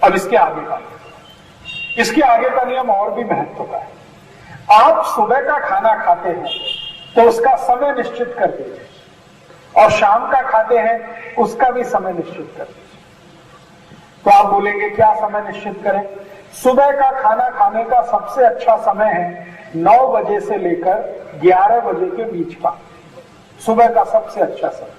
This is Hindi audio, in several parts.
अब इसके आगे का नियम और भी महत्व का है। आप सुबह का खाना खाते हैं तो उसका समय निश्चित कर दीजिए, और शाम का खाते हैं उसका भी समय निश्चित कर दीजिए। तो आप बोलेंगे क्या समय निश्चित करें? सुबह का खाना खाने का सबसे अच्छा समय है 9 बजे से लेकर 11 बजे के बीच का। सुबह का सबसे अच्छा समय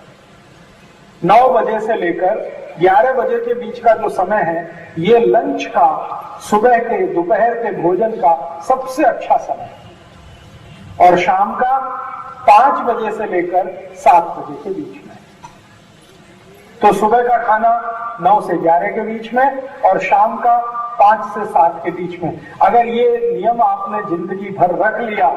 9 बजे से लेकर 11 बजे के बीच का जो समय है, ये लंच का, सुबह के दोपहर के भोजन का सबसे अच्छा समय है। और शाम का 5 बजे से लेकर 7 बजे के बीच में। तो सुबह का खाना 9 से 11 के बीच में और शाम का 5 से 7 के बीच में। अगर ये नियम आपने जिंदगी भर रख लिया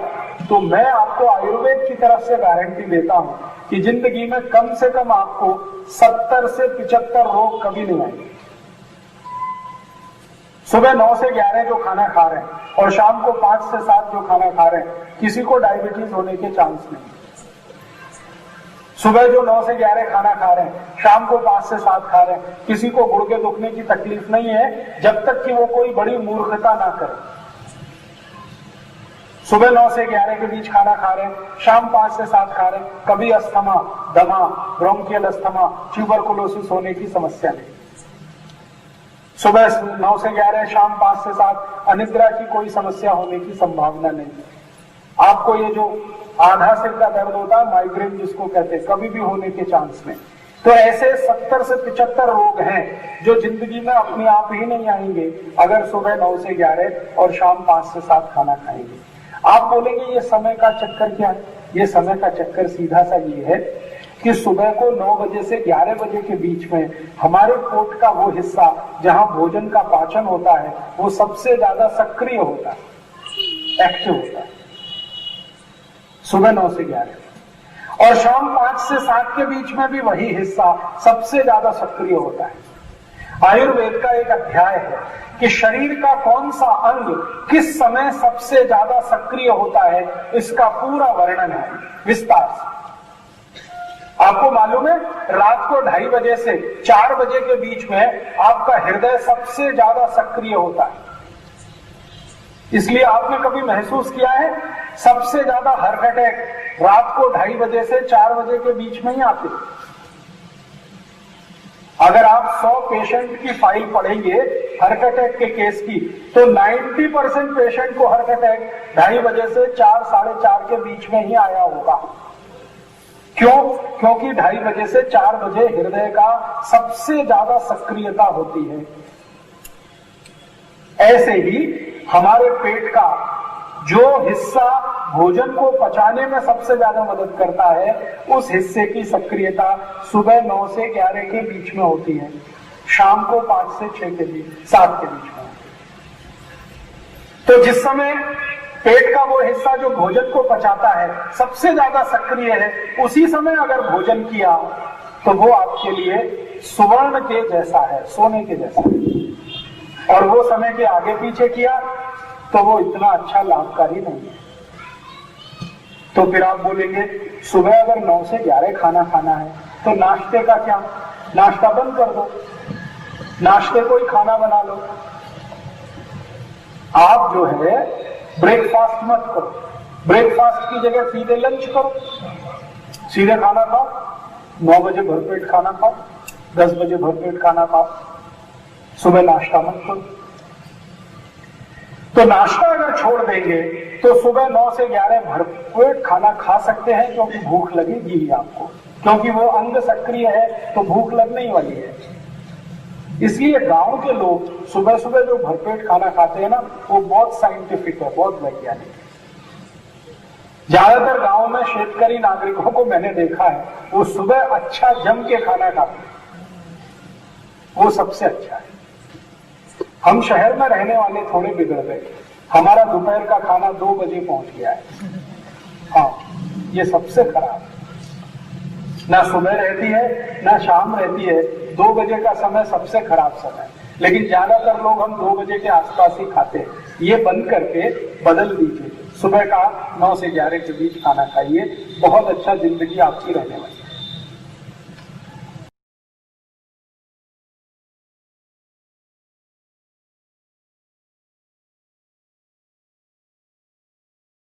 तो मैं आपको आयुर्वेद की तरफ से गारंटी देता हूं कि जिंदगी में कम से कम आपको 70 से 75 रोग कभी नहीं आएंगे। सुबह 9 से 11 जो खाना खा रहे हैं और शाम को 5 से 7 जो खाना खा रहे हैं, किसी को डायबिटीज होने के चांस नहीं। सुबह जो 9 से 11 खाना खा रहे हैं, शाम को 5 से 7 खा रहे हैं, किसी को गुर्दे दुखने की तकलीफ नहीं है, जब तक कि वो कोई बड़ी मूर्खता ना करे। सुबह 9 से 11 के बीच खाना खा रहे हैं, शाम 5 से 7 खा रहे हैं, कभी अस्थमा, दमा, ब्रोंकियल अस्थमा, ट्यूबरकुलोसिस होने की समस्या नहीं। सुबह 9 से 11, शाम 5 से 7 अनिद्रा की कोई समस्या होने की संभावना नहीं। आपको ये जो आधा सिर का दर्द होता है, माइग्रेन जिसको कहते हैं, कभी भी होने के चांस नहीं। तो ऐसे 70 से 75 रोग हैं जो जिंदगी में अपने आप ही नहीं आएंगे अगर सुबह 9 से 11 और शाम 5 से 7 खाना खाएंगे। आप बोलेंगे ये समय का चक्कर क्या है? ये समय का चक्कर सीधा सा ये है कि सुबह को 9 बजे से 11 बजे के बीच में हमारे पेट का वो हिस्सा जहां भोजन का पाचन होता है, वो सबसे ज्यादा सक्रिय होता है, एक्टिव होता है, सुबह 9 से 11। और शाम 5 से 7 के बीच में भी वही हिस्सा सबसे ज्यादा सक्रिय होता है। आयुर्वेद का एक अध्याय है कि शरीर का कौन सा अंग किस समय सबसे ज्यादा सक्रिय होता है, इसका पूरा वर्णन है विस्तार से। आपको मालूम है, रात को 2:30 बजे से 4 बजे के बीच में आपका हृदय सबसे ज्यादा सक्रिय होता है। इसलिए आपने कभी महसूस किया है सबसे ज्यादा हार्ट अटैक रात को 2:30 बजे से 4 बजे के बीच में ही आते। अगर आप 100 पेशेंट की फाइल पढ़ेंगे हार्ट अटैक के केस की, तो 90% पेशेंट को हार्ट अटैक 2:30 बजे से 4, 4:30 के बीच में ही आया होगा। क्यों? क्योंकि 2:30 बजे से 4 बजे हृदय का सबसे ज्यादा सक्रियता होती है। ऐसे ही हमारे पेट का जो हिस्सा भोजन को पचाने में सबसे ज्यादा मदद करता है, उस हिस्से की सक्रियता सुबह 9 से 11 के बीच में होती है, शाम को 5 से 6 के बीच, 7 के बीच में। तो जिस समय पेट का वो हिस्सा जो भोजन को पचाता है सबसे ज्यादा सक्रिय है, उसी समय अगर भोजन किया तो वो आपके लिए सुवर्ण के जैसा है, सोने के जैसा है। और वो समय के आगे पीछे किया तो वो इतना अच्छा लाभकारी नहीं है। तो फिर आप बोलेंगे सुबह अगर 9 से 11 खाना खाना है तो नाश्ते का क्या? नाश्ता बंद कर दो, नाश्ते को ही खाना बना लो। आप जो है ब्रेकफास्ट मत करो, ब्रेकफास्ट की जगह सीधे लंच करो, सीधे खाना खाओ, 9 बजे भरपेट खाना खाओ, 10 बजे भरपेट खाना खाओ, सुबह नाश्ता मत करो। तो नाश्ता अगर छोड़ देंगे तो सुबह 9 से 11 भरपेट खाना खा सकते हैं, क्योंकि भूख लगेगी ही आपको, क्योंकि वो अंग सक्रिय है तो भूख लगने ही वाली है। इसलिए गांव के लोग सुबह सुबह जो भरपेट खाना खाते हैं ना, वो बहुत साइंटिफिक है, बहुत वैज्ञानिक है। ज्यादातर गांव में शेतकरी नागरिकों को मैंने देखा है, वो सुबह अच्छा जम के खाना खाते हैं, वो सबसे अच्छा है। हम शहर में रहने वाले थोड़े बिगड़ गए, हमारा दोपहर का खाना 2 बजे पहुंच गया है। हाँ, ये सबसे खराब है। ना सुबह रहती है ना शाम रहती है, 2 बजे का समय सबसे खराब समय। लेकिन ज्यादातर लोग हम 2 बजे के आसपास ही खाते हैं। ये बंद करके बदल दीजिए, सुबह का 9 से 11 के बीच खाना खाइए, बहुत अच्छा जिंदगी आपकी रहने वाली।